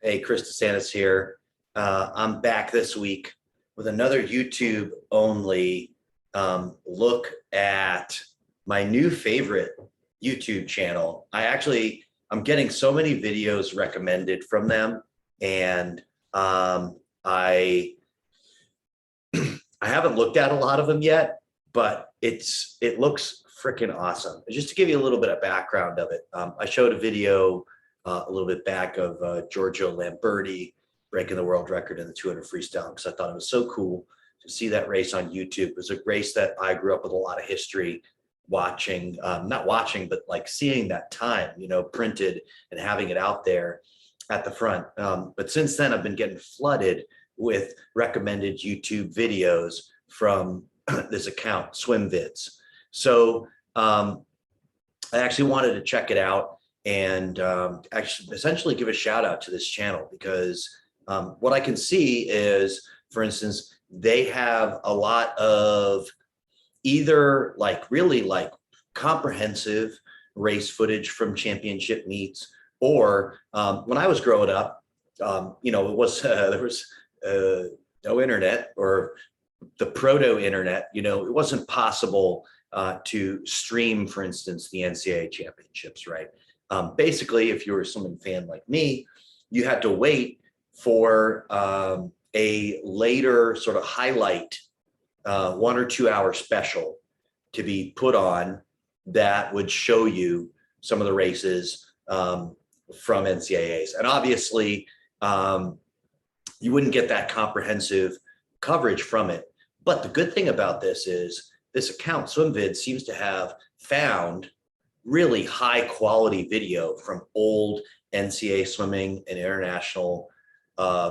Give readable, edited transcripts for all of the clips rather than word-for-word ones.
Hey, Chris DeSantis here. I'm back this week with another YouTube only look at my new favorite YouTube channel. I'm getting so many videos recommended from them, and I I haven't looked at a lot of them yet, but it looks freaking awesome. Just to give you a little bit of background of it, I showed a video a little bit back of Giorgio Lamberti breaking the world record in the 200 freestyle because I thought it was so cool to see that race on YouTube. It was a race that I grew up with a lot of history watching, not watching, but like seeing that time, printed and having it out there at the front. But since then, I've been getting flooded with recommended YouTube videos from this account, Swimvids. So I actually wanted to check it out and actually essentially give a shout out to this channel because what I can see is, for instance, they have a lot of either really comprehensive race footage from championship meets, or when I was growing up, it was there was no internet, or the proto-internet. It wasn't possible to stream, for instance, the NCAA championships, right? Basically, if you were a swimming fan like me, you had to wait for a later sort of highlight 1 or 2 hour special to be put on that would show you some of the races from NCAAs. And obviously, you wouldn't get that comprehensive coverage from it. But the good thing about this is this account, Swimvids, seems to have found really high quality video from old NCAA swimming and international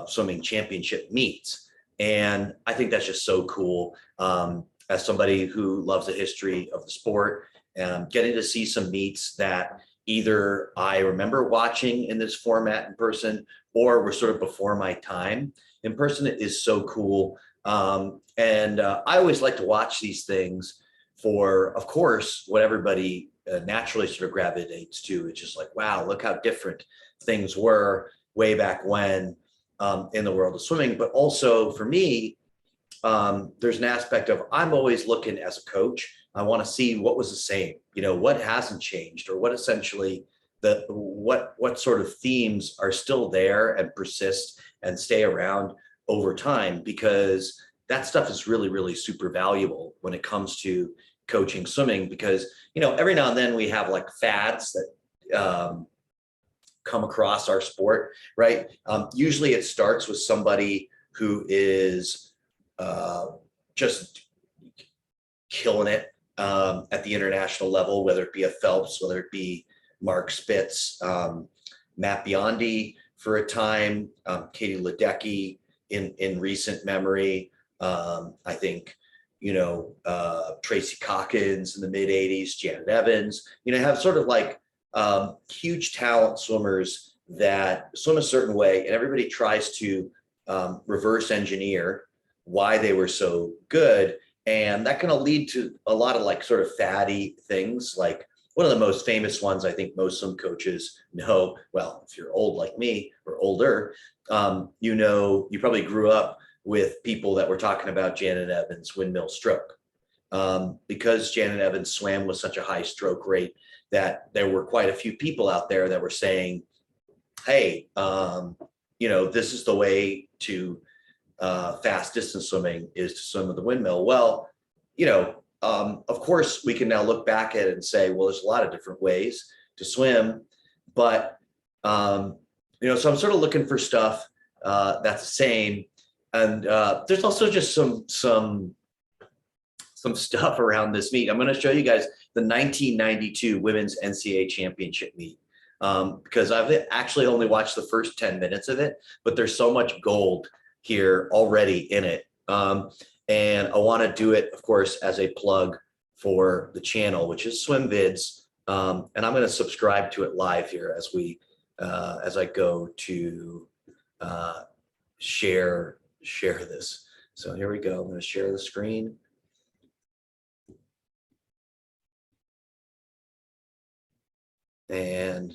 swimming championship meets. And I think that's just so cool. As somebody who loves the history of the sport, getting to see some meets that either I remember watching in this format in person or were sort of before my time in person, it is so cool. And I always like to watch these things for, of course, what everybody naturally sort of gravitates to. It's just like, wow, look how different things were way back when in the world of swimming. But also for me, there's an aspect of I'm always looking as a coach. I want to see what was the same, what hasn't changed, or what essentially what sort of themes are still there and persist and stay around over time, because that stuff is really, really super valuable when it comes to coaching swimming. Because, every now and then we have like fads that come across our sport, right? Usually it starts with somebody who is just killing it at the international level, whether it be a Phelps, whether it be Mark Spitz, Matt Biondi for a time, Katie Ledecky in recent memory. I think, Tracy Calkins in the mid 80s, Janet Evans, have sort of like huge talent swimmers that swim a certain way, and everybody tries to reverse engineer why they were so good. And that can lead to a lot of like sort of fatty things. Like one of the most famous ones I think most swim coaches know, well, if you're old like me or older, you probably grew up with people that were talking about Janet Evans' windmill stroke. Because Janet Evans swam with such a high stroke rate, that there were quite a few people out there that were saying, hey, this is the way to fast distance swimming, is to swim with the windmill. Well, of course, we can now look back at it and say, well, there's a lot of different ways to swim, but so I'm sort of looking for stuff that's the same. And there's also just some stuff around this meet. I'm going to show you guys the 1992 Women's NCAA Championship meet, because I've actually only watched the first 10 minutes of it, but there's so much gold here already in it. And I want to do it, of course, as a plug for the channel, which is Swimvids. And I'm going to subscribe to it live here as I go to share this. So here we go. I'm going to share the screen. And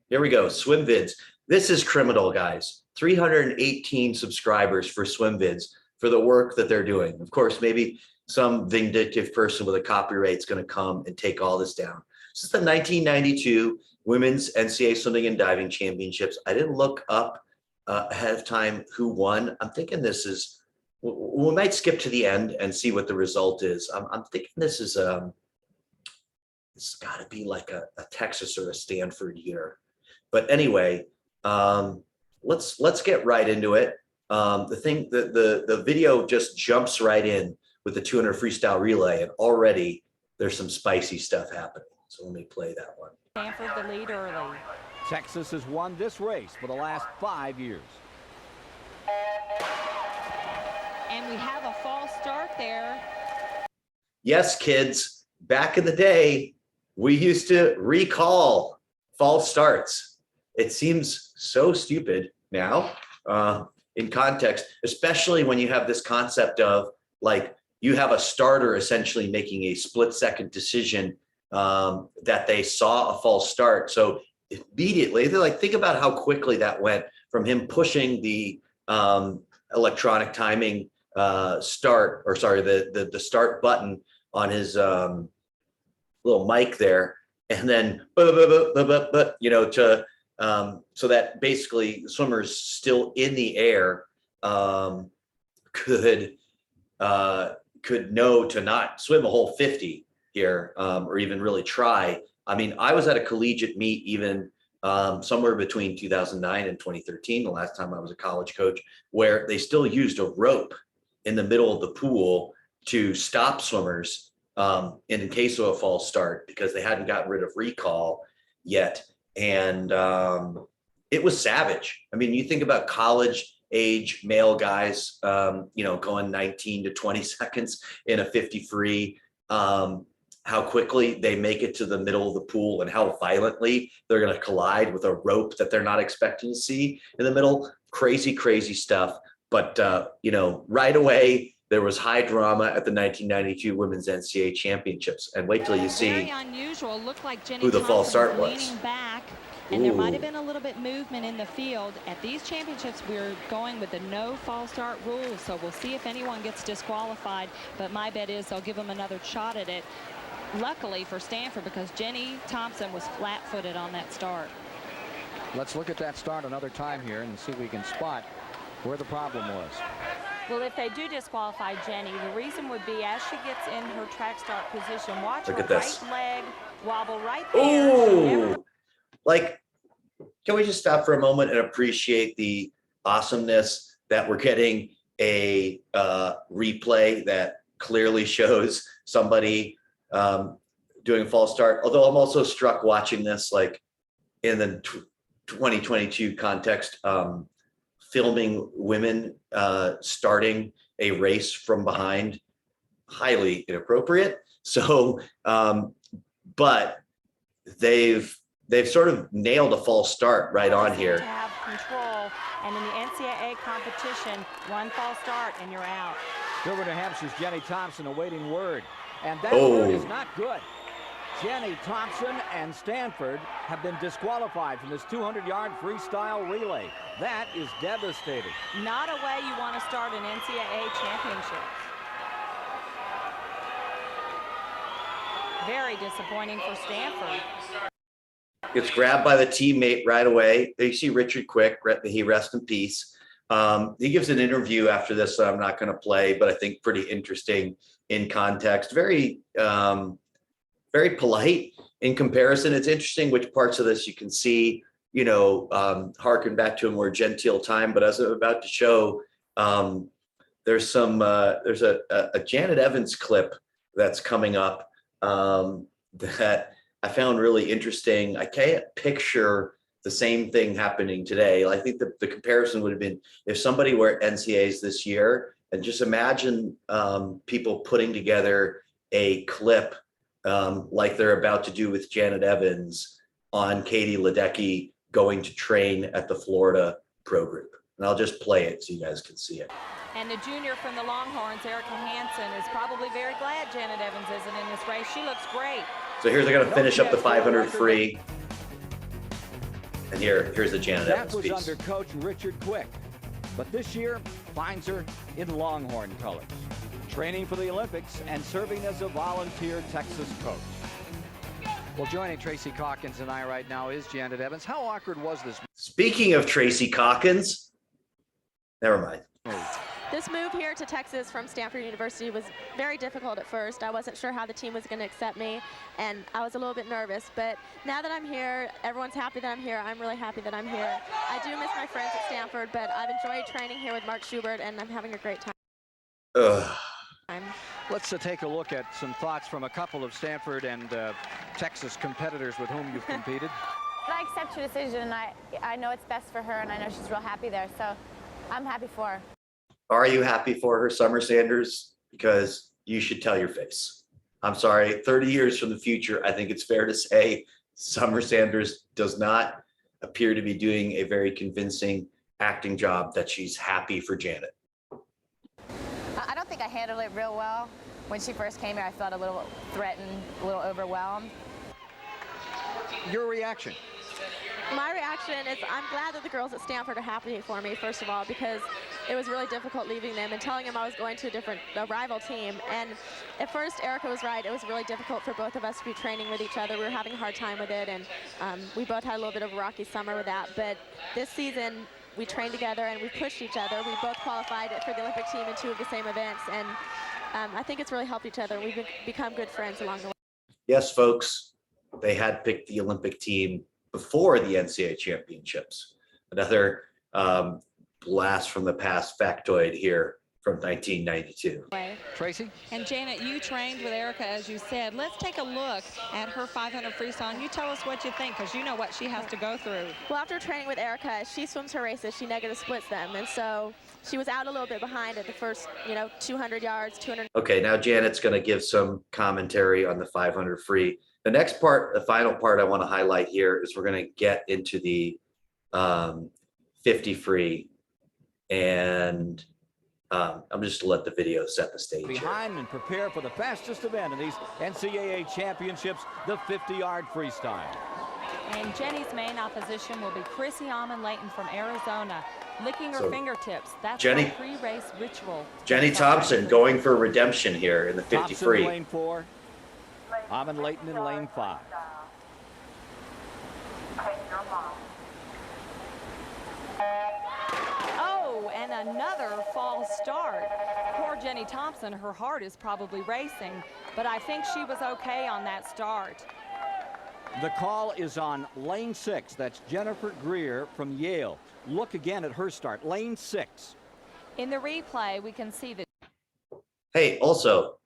here we go, Swimvids. This is criminal, guys. 318 subscribers for Swimvids for the work that they're doing. Of course, maybe some vindictive person with a copyright is going to come and take all this down. This is the 1992 Women's NCAA Swimming and Diving Championships. I didn't look up ahead of time who won. I'm thinking this is, we might skip to the end and see what the result is. I'm thinking this is, it's got to be like a Texas or a Stanford year. But anyway, let's get right into it. The video just jumps right in with the 200 freestyle relay, and already there's some spicy stuff happening. So let me play that one. Stanford the lead early. Texas has won this race for the last 5 years. And we have a false start there. Yes, kids, back in the day, we used to recall false starts. It seems so stupid now in context, especially when you have this concept of like you have a starter essentially making a split-second decision that they saw a false start. So immediately, they're like, think about how quickly that went from him pushing the electronic timing the start button on his little mic there, and then to so that basically swimmers still in the air could know to not swim a whole 50 here or even really try. I mean, I was at a collegiate meet even somewhere between 2009 and 2013, the last time I was a college coach, where they still used a rope in the middle of the pool to stop swimmers in case of a false start because they hadn't gotten rid of recall yet. And it was savage. I mean, you think about college age male guys, going 19 to 20 seconds in a 50 free, how quickly they make it to the middle of the pool and how violently they're going to collide with a rope that they're not expecting to see in the middle. Crazy, crazy stuff. But, right away, there was high drama at the 1992 Women's NCAA Championships. And wait till you see very unusual. Looked like Jenny who the false start was was. Leaning back, and there might have been a little bit movement in the field. At these championships, we're going with the no false start rule. So we'll see if anyone gets disqualified. But my bet is they'll give them another shot at it. Luckily for Stanford, because Jenny Thompson was flat-footed on that start. Let's look at that start another time here and see if we can spot where the problem was. Well, if they do disqualify Jenny, the reason would be as she gets in her track start position, watch her right leg wobble right there. Oh, like, can we just stop for a moment and appreciate the awesomeness that we're getting a replay that clearly shows somebody doing a false start. Although I'm also struck watching this, like in the 2022 context, filming women starting a race from behind, highly inappropriate. So, but they've sort of nailed a false start right on here. To have control, and in the NCAA competition, one false start and you're out. Silver, New Hampshire's Jenny Thompson awaiting word, and that word is not good. Jenny Thompson and Stanford have been disqualified from this 200-yard freestyle relay. That is devastating. Not a way you want to start an NCAA championship. Very disappointing for Stanford. Gets grabbed by the teammate right away. You see Richard Quick, he rest in peace. He gives an interview after this that I'm not going to play, but I think pretty interesting in context. Very polite in comparison. It's interesting which parts of this you can see, harken back to a more genteel time. But as I'm about to show, there's a Janet Evans clip that's coming up that I found really interesting. I can't picture the same thing happening today. I think the comparison would have been if somebody were at NCAAs this year, and just imagine people putting together a clip like they're about to do with Janet Evans on Katie Ledecky going to train at the Florida Pro Group. And I'll just play it so you guys can see it. And the junior from the Longhorns, Erica Hansen, is probably very glad Janet Evans isn't in this race. She looks great. So here's, they're going to finish up the 500 free. And here's the Janet That Evans was piece. under Coach Richard Quick. But this year finds her in Longhorn colors, training for the Olympics and serving as a volunteer Texas coach. Well, joining Tracy Calkins and I right now is Janet Evans. How awkward was this Speaking of Tracy Calkins, never mind. move? This move here to Texas from Stanford University was very difficult at first. I wasn't sure how the team was going to accept me, and I was a little bit nervous. But now that I'm here, everyone's happy that I'm here. I'm really happy that I'm here. I do miss my friends at Stanford, but I've enjoyed training here with Mark Schubert, and I'm having a great time. Ugh. Let's take a look at some thoughts from a couple of Stanford and Texas competitors with whom you've competed. I accept your decision, and I know it's best for her, and I know she's real happy there, so I'm happy for her. Are you happy for her, Summer Sanders? Because you should tell your face. I'm sorry, 30 years from the future, I think it's fair to say Summer Sanders does not appear to be doing a very convincing acting job that she's happy for Janet. I don't think I handled it real well. When she first came here, I felt a little threatened, a little overwhelmed. Your reaction? My reaction is I'm glad that the girls at Stanford are happy for me, first of all, because it was really difficult leaving them and telling them I was going to a rival team. And at first, Erica was right. It was really difficult for both of us to be training with each other. We were having a hard time with it, and we both had a little bit of a rocky summer with that. But this season, we trained together and we pushed each other. We both qualified for the Olympic team in 2 of the same events, and I think it's really helped each other. We've become good friends along the way. Yes, folks, they had picked the Olympic team before the NCAA championships. Another blast from the past factoid here from 1992. Tracy? And Janet, you trained with Erica, as you said. Let's take a look at her 500 freestyle, and you tell us what you think, because you know what she has to go through. Well, after training with Erica, she swims her races, she negative splits them, and so she was out a little bit behind at the first, 200 yards, 200. Okay, now Janet's going to give some commentary on the 500 free. The next part, the final part I want to highlight here is we're going to get into the 50 free, and I'm just to let the video set the stage here. Behind and prepare for the fastest event in these NCAA championships, the 50-yard freestyle. And Jenny's main opposition will be Chrissy Almond-Layton from Arizona, licking her So, fingertips. That's Jenny- her pre-race ritual. Jenny Thompson going for redemption here in the 50 Thompson free. in lane 4, Almond-Layton in lane 5. Oh, and another false start. Poor Jenny Thompson, her heart is probably racing, but I think she was okay on that start. The call is on lane 6. That's Jennifer Greer from Yale. Look again at her start, lane 6. In the replay, we can see that. Hey, also,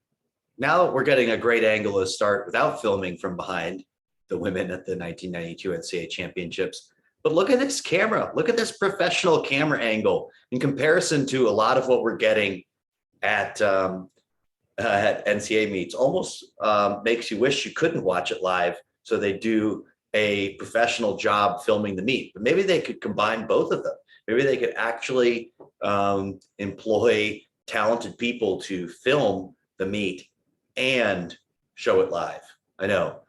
now we're getting a great angle to start without filming from behind the women at the 1992 NCAA championships. But look at this camera. Look at this professional camera angle in comparison to a lot of what we're getting at NCAA meets. Almost makes you wish you couldn't watch it live, so they do a professional job filming the meet. But maybe they could combine both of them. Maybe they could actually employ talented people to film the meet and show it live. I know,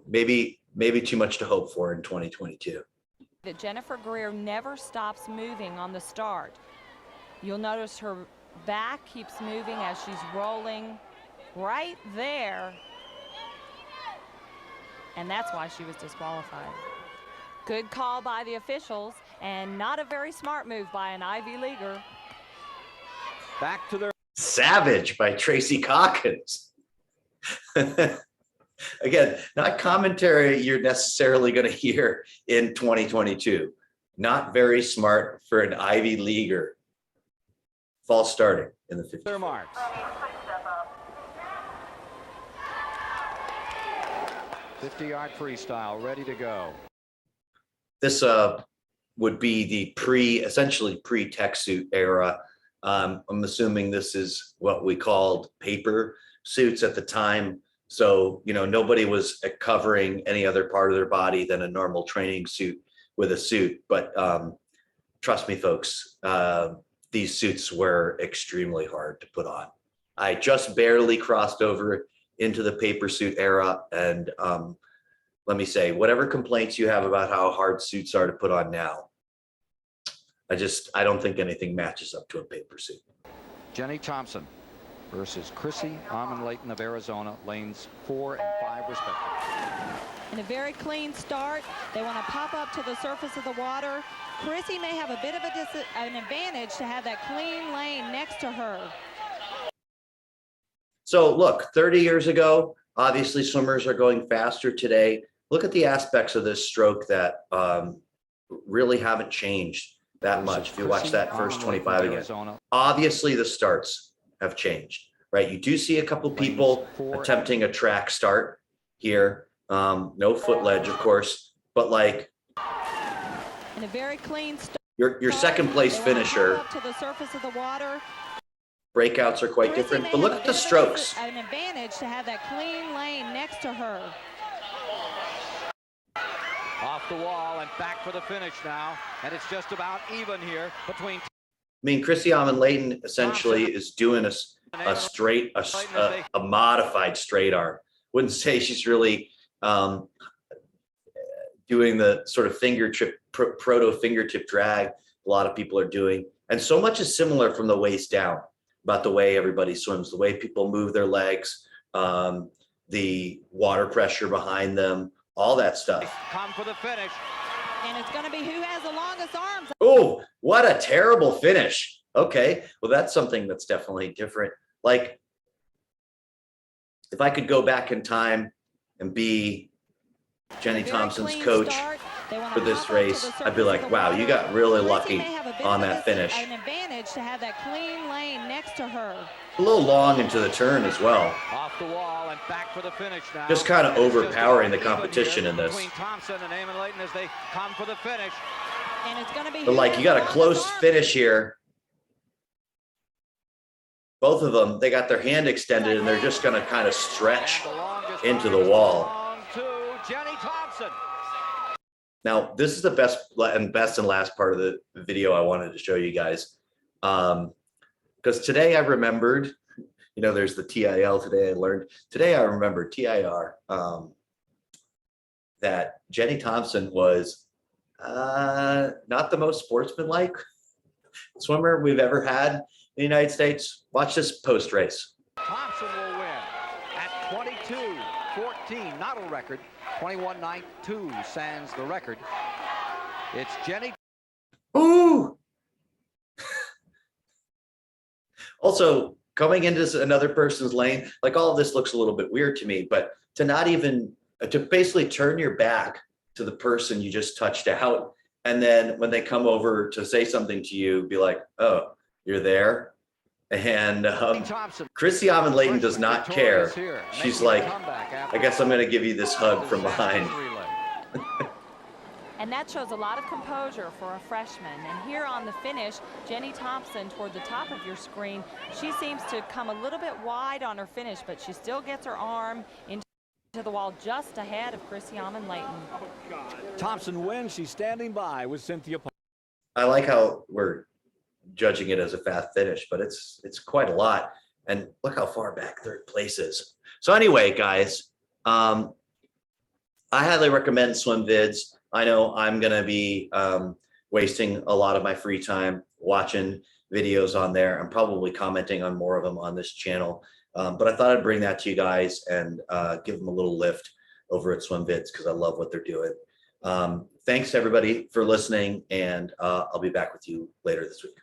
maybe too much to hope for in 2022. That Jennifer Greer never stops moving on the start. You'll notice her back keeps moving as she's rolling right there. And that's why she was disqualified. Good call by the officials, and not a very smart move by an Ivy Leaguer. Back to their Savage by Tracy Calkins. Again, not commentary you're necessarily going to hear in 2022. Not very smart for an Ivy Leaguer. False starting in the 50. their marks. 50-yard freestyle ready to go. This would be the essentially pre-tech suit era. I'm assuming this is what we called paper suits at the time. So, nobody was covering any other part of their body than a normal training suit with a suit. But trust me, folks, these suits were extremely hard to put on. I just barely crossed over into the paper suit era, and let me say, whatever complaints you have about how hard suits are to put on now, I don't think anything matches up to a paper suit. Jenny Thompson versus Chrissy Amon-Leighton of Arizona, lanes 4 and 5 respectively. And a very clean start. They want to pop up to the surface of the water. Chrissy may have a bit of an advantage to have that clean lane next to her. So look, 30 years ago, obviously swimmers are going faster today. Look at the aspects of this stroke that really haven't changed that much. If you watch that first 25 again, obviously the starts have changed, right? You do see a couple people attempting a track start here. No foot ledge, of course, but like and a very clean start. Your second place finisher. Up to the surface of the water. Breakouts are quite different, but look at the strokes. An advantage to have that clean lane next to her. Off the wall and back for the finish now, and it's just about even here between. I mean, Chrissy Amon-Leighton essentially is doing a modified straight arm. Wouldn't say she's really doing the sort of proto fingertip drag a lot of people are doing. And so much is similar from the waist down about the way everybody swims, the way people move their legs, the water pressure behind them, all that stuff. Come for the finish. And it's going to be who has the longest arms. Oh, what a terrible finish. Okay, well, that's something that's definitely different. Like, if I could go back in time and be Jenny Thompson's coach for this race, I'd be like, wow, you got really lucky on that finish. An advantage to have that clean lane next to her. A little long into the turn as well. Off the wall and back for the finish now. Just kind of overpowering the competition in this. Between Thompson and Amon-Leighton as they come for the finish. And it's going to be. But like, you got a close finish here. Both of them, they got their hand extended and they're just going to kind of stretch into the wall. Jenny Thompson. Now, this is the best and last part of the video I wanted to show you guys. Because today I remembered, you know, there's the TIL today I learned. Today I remembered TIR, that Jenny Thompson was not the most sportsmanlike swimmer we've ever had in the United States. Watch this post-race. Thompson will win at 22:14, not a record. 21.92 sans the record. It's Jenny. Ooh. Also, coming into another person's lane, like all of this looks a little bit weird to me, but to not even, to basically turn your back to the person you just touched out, and then when they come over to say something to you, be like, oh, you're there? And Chrissy Amon-Leighton does not care. She's like, I guess I'm going to give you this hug from behind. And that shows a lot of composure for a freshman. And here on the finish, Jenny Thompson toward the top of your screen, she seems to come a little bit wide on her finish, but she still gets her arm into the wall just ahead of Chrissy Amon-Leighton. Thompson wins. She's standing by with Cynthia. I like how we're judging it as a fast finish, but it's quite a lot. And look how far back third place is. So anyway, guys, I highly recommend Swimvids. I know I'm going to be wasting a lot of my free time watching videos on there. I'm probably commenting on more of them on this channel. But I thought I'd bring that to you guys and give them a little lift over at Swimvids because I love what they're doing. Thanks everybody for listening, and I'll be back with you later this week.